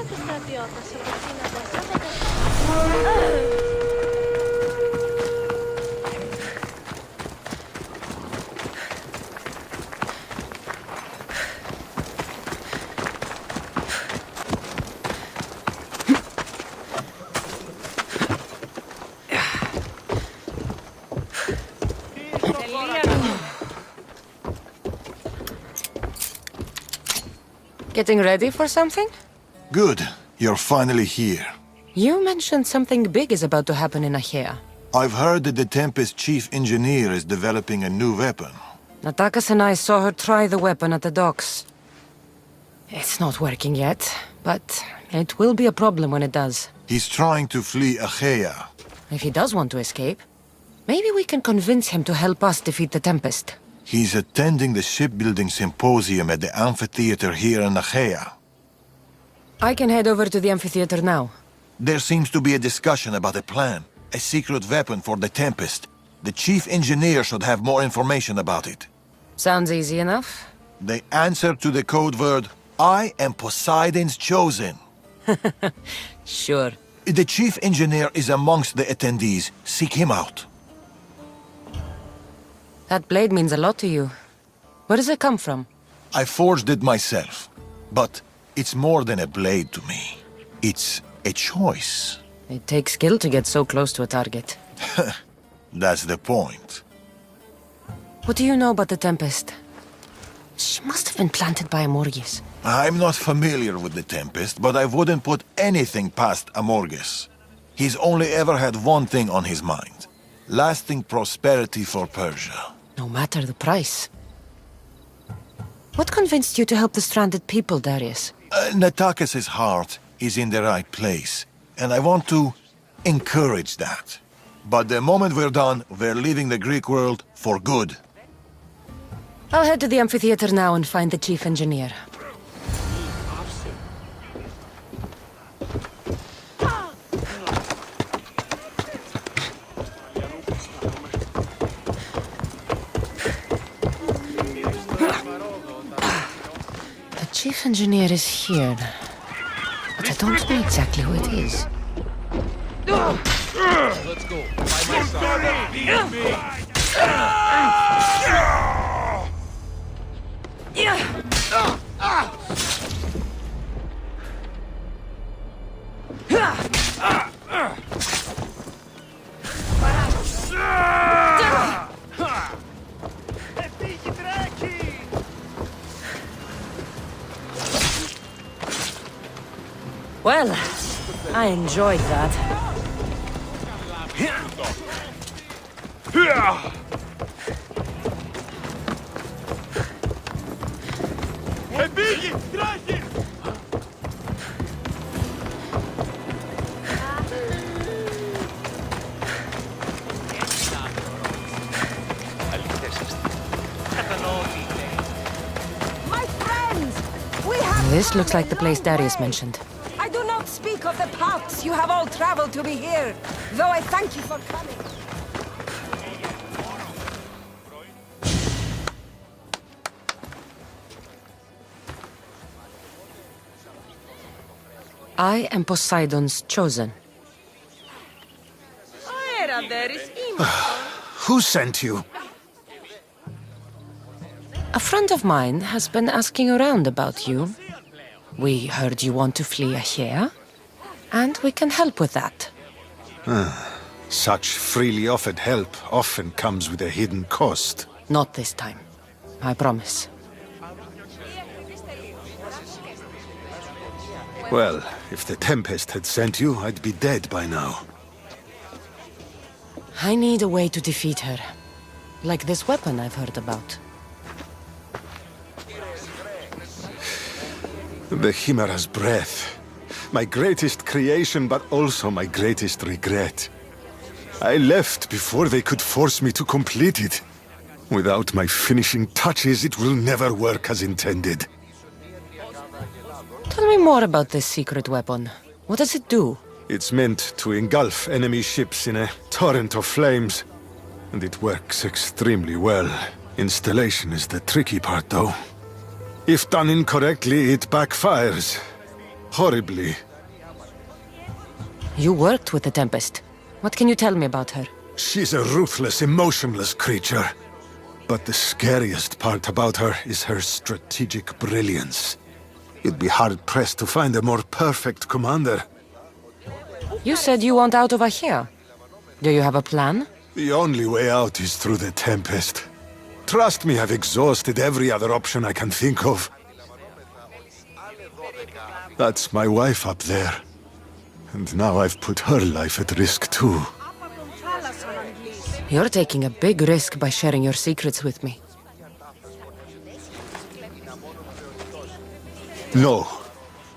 τους στρατιώτες από την αποστολή. Getting ready for something? Good. You're finally here. You mentioned something big is about to happen in Achaea. I've heard that the Tempest chief engineer is developing a new weapon. Natakas and I saw her try the weapon at the docks. It's not working yet, but it will be a problem when it does. He's trying to flee Achaea. If he does want to escape, maybe we can convince him to help us defeat the Tempest. He's attending the shipbuilding symposium at the amphitheater here in Achaea. I can head over to the amphitheater now. There seems to be a discussion about a plan, a secret weapon for the Tempest. The chief engineer should have more information about it. Sounds easy enough. The answer to the code word, I am Poseidon's chosen. Sure. The chief engineer is amongst the attendees. Seek him out. That blade means a lot to you. Where does it come from? I forged it myself. But it's more than a blade to me. It's a choice. It takes skill to get so close to a target. That's the point. What do you know about the Tempest? She must have been planted by Amorgis. I'm not familiar with the Tempest, but I wouldn't put anything past Amorges. He's only ever had one thing on his mind. Lasting prosperity for Persia. No matter the price. What convinced you to help the stranded people, Darius? Natakis' heart is in the right place, and I want to encourage that. But the moment we're done, we're leaving the Greek world for good. I'll head to the amphitheater now and find the chief engineer. The chief engineer is here, but I don't know exactly who it is. Let's go. Well, I enjoyed that. My friends, we have... This looks like the place Darius mentioned. I do not speak of the paths you have all traveled to be here, though I thank you for coming. I am Poseidon's chosen. Who sent you? A friend of mine has been asking around about you. We heard you want to flee Achaea, and we can help with that. Such freely offered help often comes with a hidden cost. Not this time. I promise. Well, if the Tempest had sent you, I'd be dead by now. I need a way to defeat her. Like this weapon I've heard about. The Chimera's breath. My greatest creation, but also my greatest regret. I left before they could force me to complete it. Without my finishing touches, it will never work as intended. Tell me more about this secret weapon. What does it do? It's meant to engulf enemy ships in a torrent of flames. And it works extremely well. Installation is the tricky part, though. If done incorrectly, it backfires. Horribly. You worked with the Tempest. What can you tell me about her? She's a ruthless, emotionless creature. But the scariest part about her is her strategic brilliance. You'd be hard-pressed to find a more perfect commander. You said you want out of here. Do you have a plan? The only way out is through the Tempest. Trust me, I've exhausted every other option I can think of. That's my wife up there. And now I've put her life at risk too. You're taking a big risk by sharing your secrets with me. No.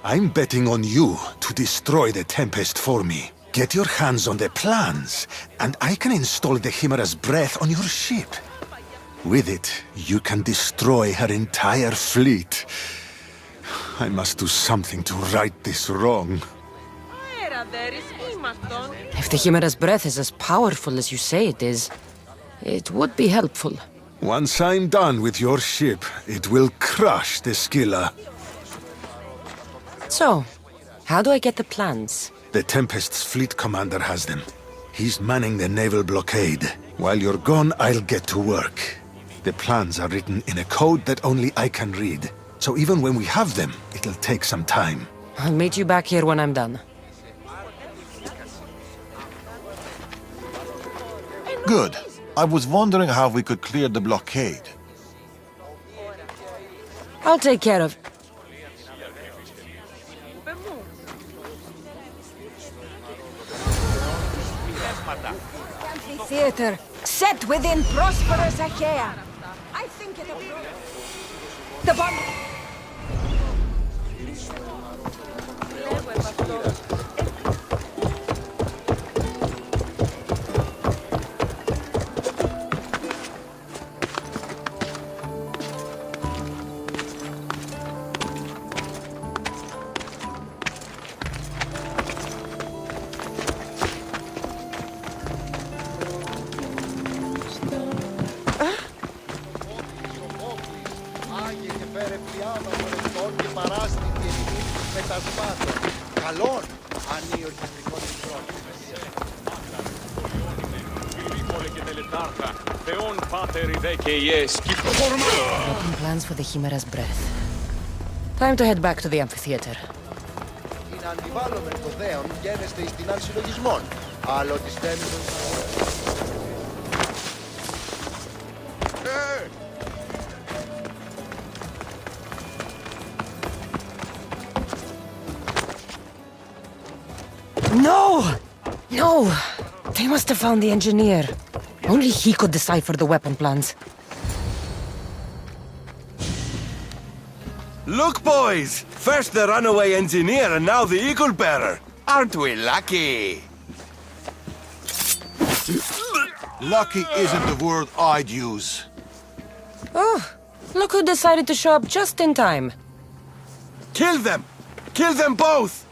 I'm betting on you to destroy the Tempest for me. Get your hands on the plans, and I can install the Chimera's breath on your ship. With it, you can destroy her entire fleet. I must do something to right this wrong. If the Chimera's breath is as powerful as you say it is, it would be helpful. Once I'm done with your ship, it will crush the Scylla. So, how do I get the plans? The Tempest's fleet commander has them. He's manning the naval blockade. While you're gone, I'll get to work. The plans are written in a code that only I can read. So even when we have them, it'll take some time. I'll meet you back here when I'm done. Good. I was wondering how we could clear the blockade. I'll take care of... Amphitheater, set within prosperous Achaea. I think it the bomb. Making plans for the Chimera's breath. Time to head back to the amphitheater. No! No! They must have found the engineer. Only he could decipher the weapon plans. Look, boys! First the runaway engineer and now the eagle bearer. Aren't we lucky? Lucky isn't the word I'd use. Oh, look who decided to show up just in time. Kill them! Kill them both!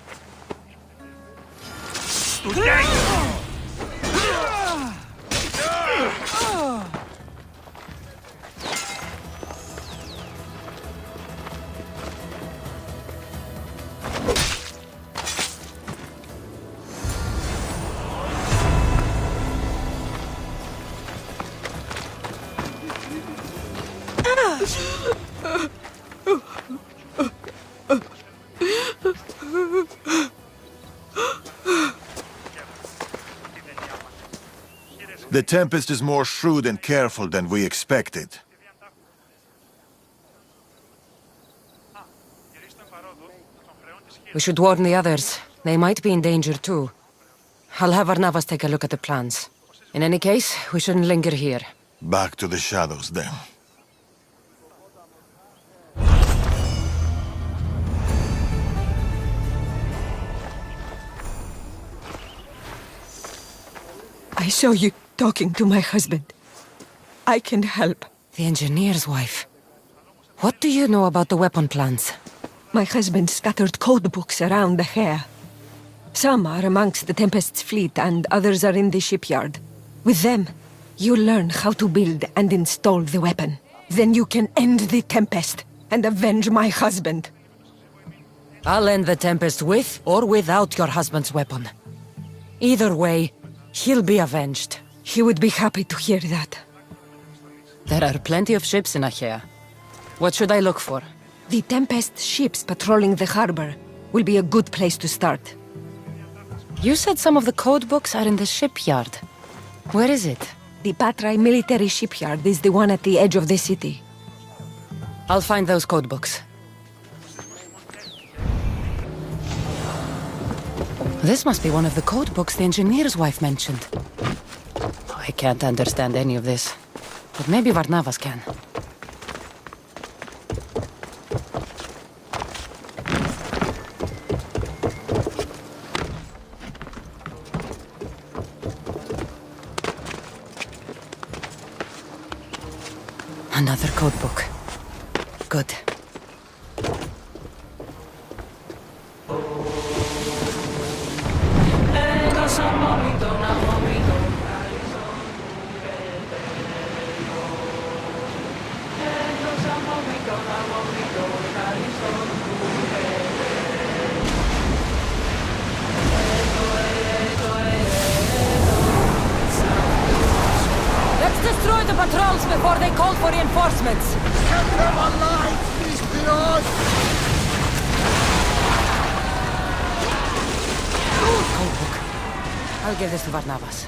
The Tempest is more shrewd and careful than we expected. We should warn the others. They might be in danger too. I'll have Arnavas take a look at the plans. In any case, we shouldn't linger here. Back to the shadows, then. I saw you talking to my husband. I can help. The engineer's wife. What do you know about the weapon plans? My husband scattered code books around the hair. Some are amongst the Tempest's fleet and others are in the shipyard. With them, you learn how to build and install the weapon. Then you can end the Tempest and avenge my husband. I'll end the Tempest with or without your husband's weapon. Either way, he'll be avenged. He would be happy to hear that. There are plenty of ships in Achaea. What should I look for? The Tempest ships patrolling the harbor will be a good place to start. You said some of the code books are in the shipyard. Where is it? The Patrai military shipyard is the one at the edge of the city. I'll find those code books. This must be one of the code books the engineer's wife mentioned. I can't understand any of this, but maybe Varnavas can. Another code book. Good. Let's destroy the patrols before they call for reinforcements. Get them alive, Christinos! Code book. I'll give this to Varnavas.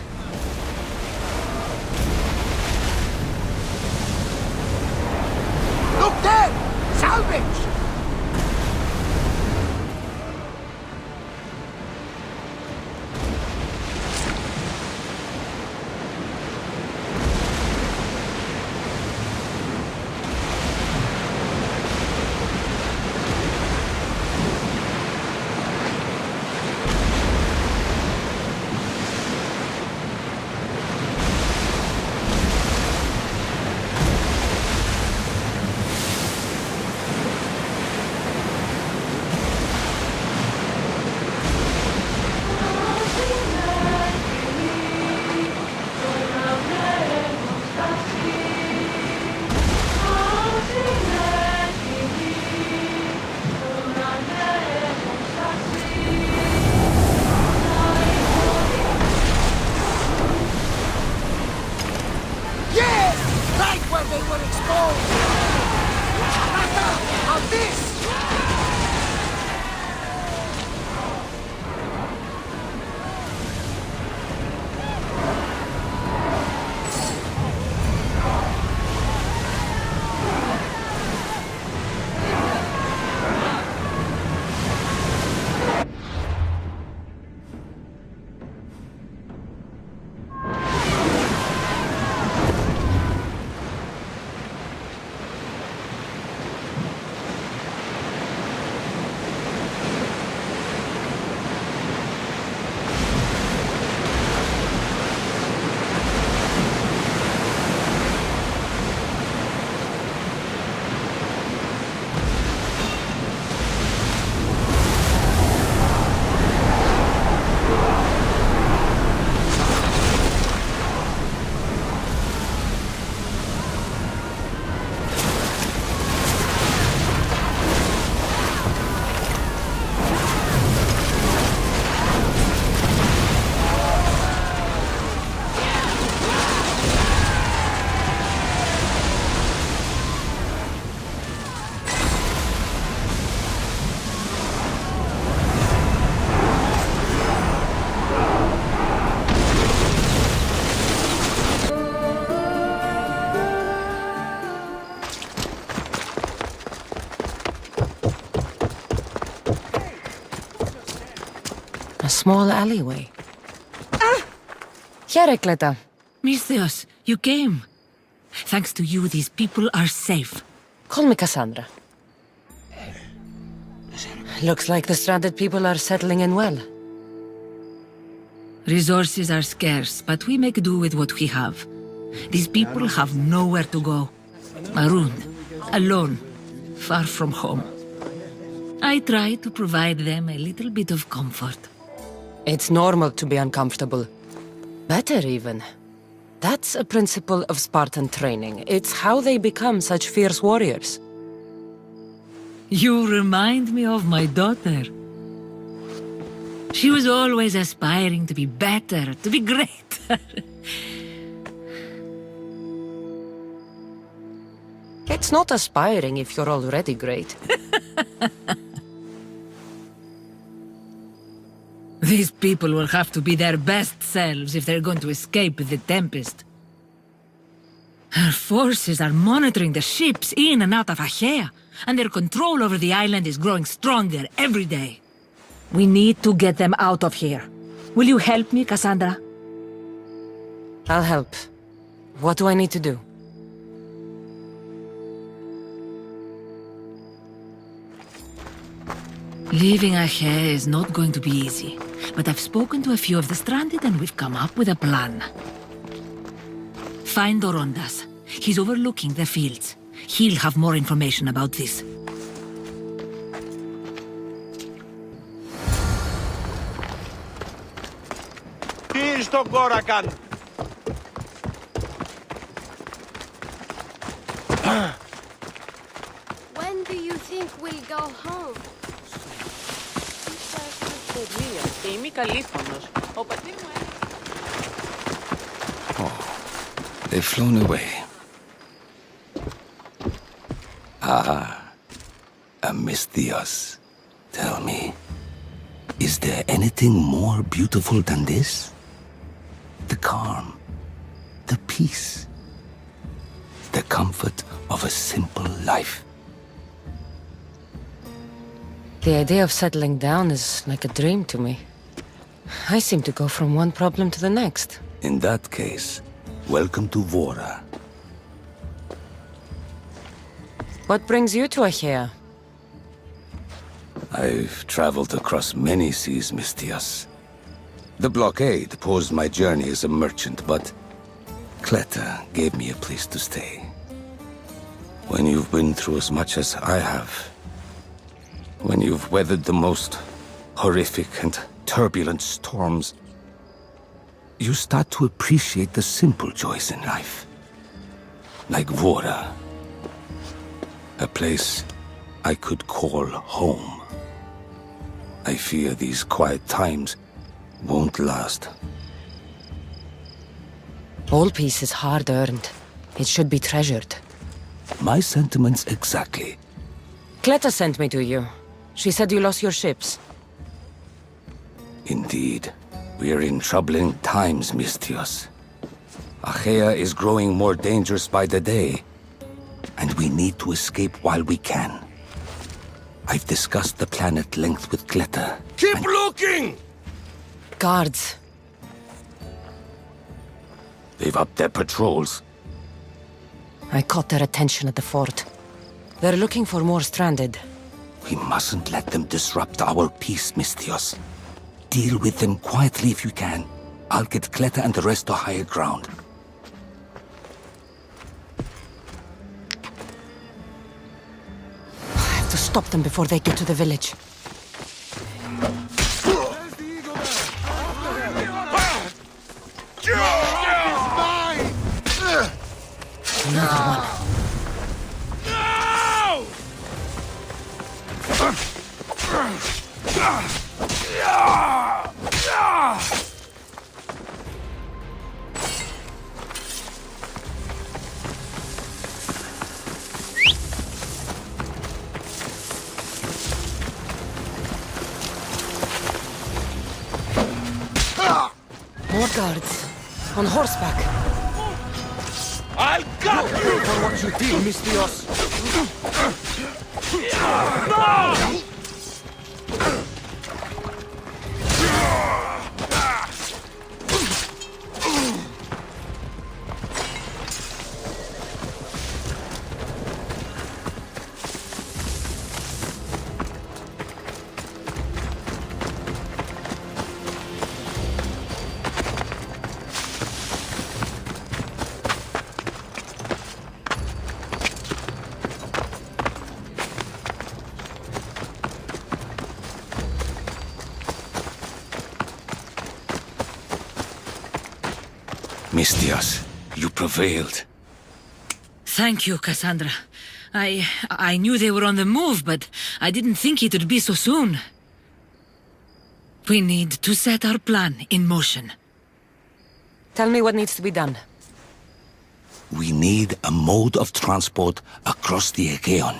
Look there! Salvage! They were exposed! Rata! On this! A small alleyway. Heracleta. Misthios, you came. Thanks to you, these people are safe. Call me Cassandra. Looks like the stranded people are settling in well. Resources are scarce, but we make do with what we have. These people have nowhere to go. Marooned, alone, far from home. I try to provide them a little bit of comfort. It's normal to be uncomfortable. Better even. That's a principle of Spartan training. It's how they become such fierce warriors. You remind me of my daughter. She was always aspiring to be better, to be greater. It's not aspiring if you're already great. These people will have to be their best selves if they're going to escape the Tempest. Her forces are monitoring the ships in and out of Achaea, and their control over the island is growing stronger every day. We need to get them out of here. Will you help me, Cassandra? I'll help. What do I need to do? Leaving Achaea is not going to be easy, but I've spoken to a few of the stranded and we've come up with a plan. Find Dorondas. He's overlooking the fields. He'll have more information about this. Τι στον Κόρακαν! When do you think we'll go home? Και είμαι καλήφωνος. Ο πατήρ μου They've flown away. Amisthios, tell me, is there anything more beautiful than this? The calm, the peace, the comfort of a simple life. The idea of settling down is like a dream to me. I seem to go from one problem to the next. In that case, welcome to Vora. What brings you to Achaea? I've traveled across many seas, Mistios. The blockade posed my journey as a merchant, but Cleta gave me a place to stay. When you've been through as much as I have, when you've weathered the most horrific and turbulent storms, you start to appreciate the simple joys in life. Like Vora. A place I could call home. I fear these quiet times won't last. All peace is hard-earned. It should be treasured. My sentiments exactly. Cleta sent me to you. She said you lost your ships. Indeed. We're in troubling times, Mistios. Achaea is growing more dangerous by the day, and we need to escape while we can. I've discussed the plan at length with Cleta. Keep looking! Guards. They've upped their patrols. I caught their attention at the fort. They're looking for more stranded. We mustn't let them disrupt our peace, Mistios. Deal with them quietly if you can. I'll get Cleta and the rest to higher ground. I have to stop them before they get to the village. Another one. More guards. On horseback. I'll cut you for what you did, Mistios! Mistios, you prevailed. Thank you, Cassandra. I knew they were on the move, but I didn't think it would be so soon. We need to set our plan in motion. Tell me what needs to be done. We need a mode of transport across the Aegean.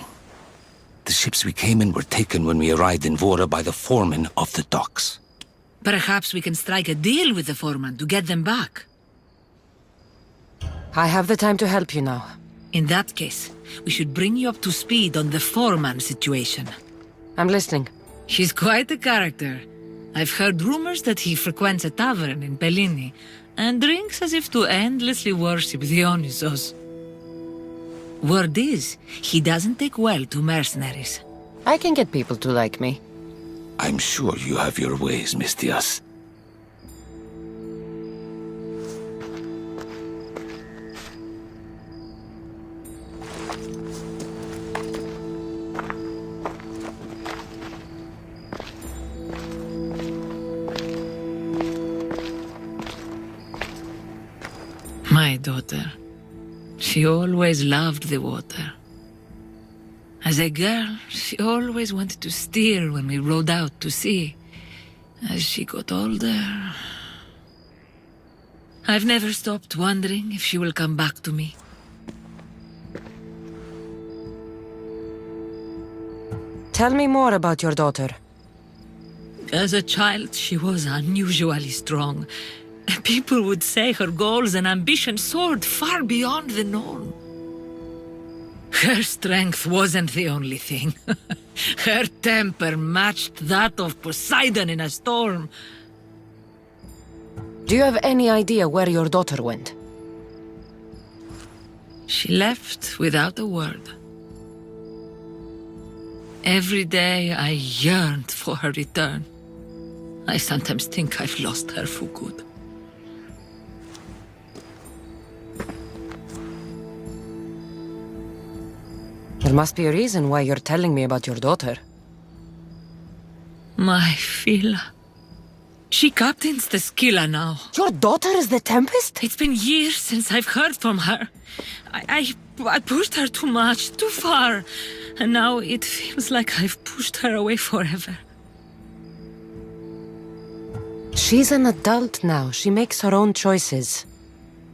The ships we came in were taken when we arrived in Vora by the foreman of the docks. Perhaps we can strike a deal with the foreman to get them back. I have the time to help you now. In that case, we should bring you up to speed on the foreman situation. I'm listening. He's quite a character. I've heard rumors that he frequents a tavern in Pellini and drinks as if to endlessly worship Dionysos. Word is, he doesn't take well to mercenaries. I can get people to like me. I'm sure you have your ways, Mistias. My daughter. She always loved the water. As a girl, she always wanted to steer when we rode out to sea. As she got older, I've never stopped wondering if she will come back to me. Tell me more about your daughter. As a child, she was unusually strong. People would say her goals and ambitions soared far beyond the norm. Her strength wasn't the only thing. Her temper matched that of Poseidon in a storm. Do you have any idea where your daughter went? She left without a word. Every day I yearned for her return. I sometimes think I've lost her for good. There must be a reason why you're telling me about your daughter. My Fila. She captains the Scylla now. Your daughter is the Tempest? It's been years since I've heard from her. I pushed her too much, too far. And now it feels like I've pushed her away forever. She's an adult now. She makes her own choices.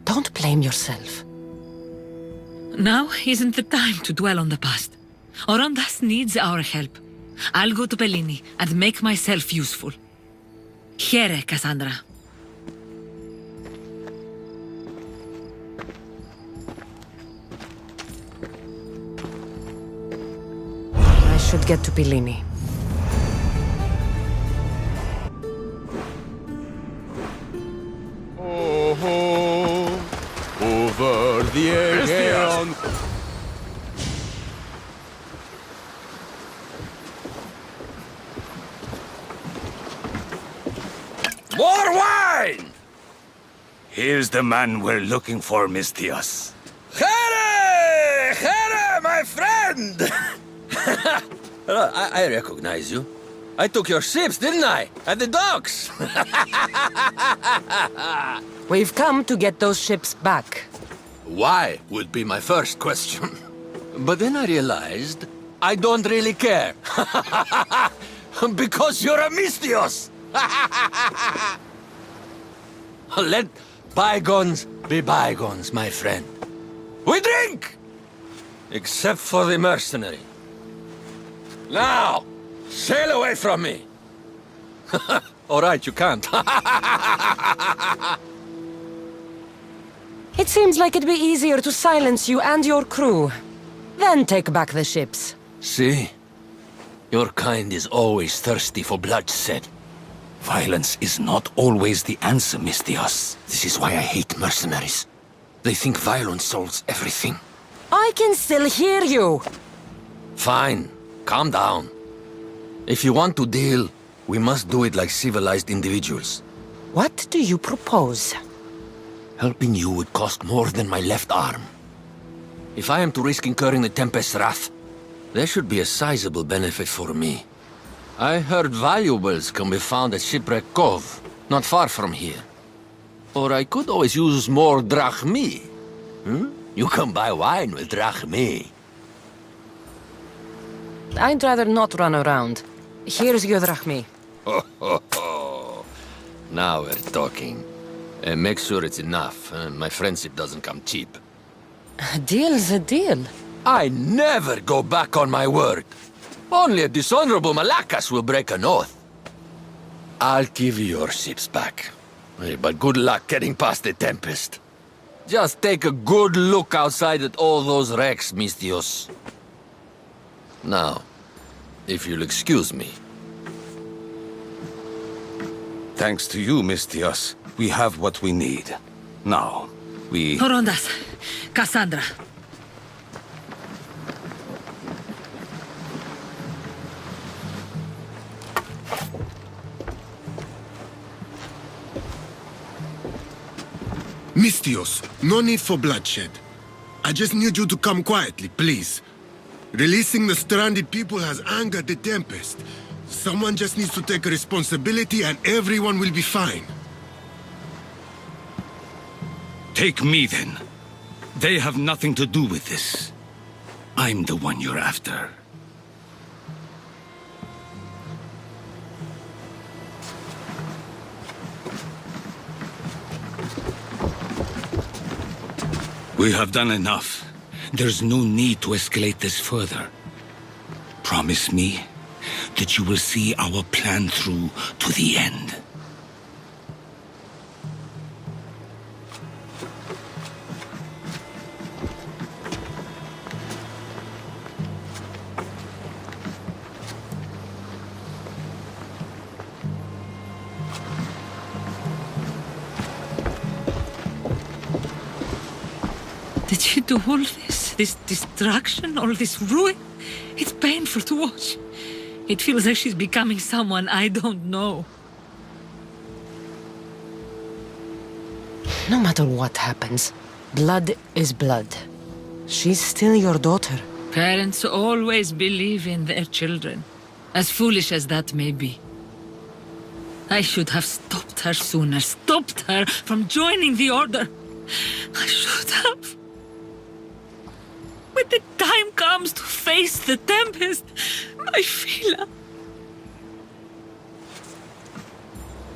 Don't blame yourself. Now isn't the time to dwell on the past. Orondas needs our help. I'll go to Pellini and make myself useful. Here, Cassandra. I should get to Pellini. Over the Aegean. More wine! Here's the man we're looking for, Mistias. Here! Here, my friend! I recognize you. I took your ships, didn't I? At the docks! We've come to get those ships back. Why would be my first question. But then I realized I don't really care. Because you're a Mistios! Let bygones be bygones, my friend. We drink! Except for the mercenary. Now, sail away from me! All right, you can't. It seems like it'd be easier to silence you and your crew. Then take back the ships. See? Your kind is always thirsty for bloodshed. Violence is not always the answer, Mistias. This is why I hate mercenaries. They think violence solves everything. I can still hear you. Fine. Calm down. If you want to deal, we must do it like civilized individuals. What do you propose? Helping you would cost more than my left arm. If I am to risk incurring the Tempest's wrath, there should be a sizable benefit for me. I heard valuables can be found at Shipwreck Cove, not far from here. Or I could always use more drachmi. You can buy wine with drachmi. I'd rather not run around. Here's your drachmi. Now we're talking. Make sure it's enough. My friendship doesn't come cheap. A deal's a deal. I never go back on my word. Only a dishonorable Malakas will break an oath. I'll give you your ships back. But good luck getting past the Tempest. Just take a good look outside at all those wrecks, Mistios. Now, if you'll excuse me. Thanks to you, Mistios, we have what we need. Now, we... Horondas, Cassandra. Mistios, no need for bloodshed. I just need you to come quietly, please. Releasing the stranded people has angered the Tempest. Someone just needs to take responsibility and everyone will be fine. Take me, then. They have nothing to do with this. I'm the one you're after. We have done enough. There's no need to escalate this further. Promise me that you will see our plan through to the end. Did she do all this? This destruction, all this ruin? It's painful to watch. It feels like she's becoming someone I don't know. No matter what happens, blood is blood. She's still your daughter. Parents always believe in their children, as foolish as that may be. I should have stopped her sooner, stopped her from joining the Order. I should have. When the time comes to face the Tempest, my Fila.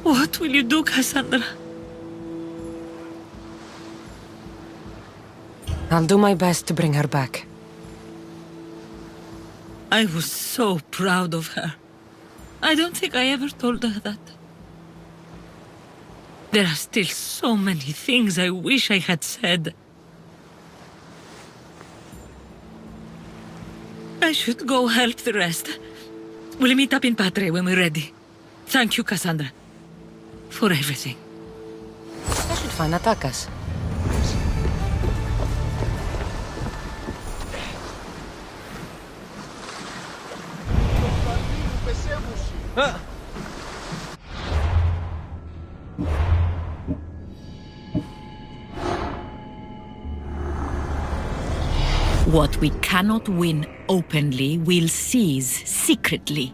What will you do, Cassandra? I'll do my best to bring her back. I was so proud of her. I don't think I ever told her that. There are still so many things I wish I had said. I should go help the rest. We'll meet up in Patre when we're ready. Thank you, Cassandra, for everything. I should find Atakas. What we cannot win openly, we'll seize secretly.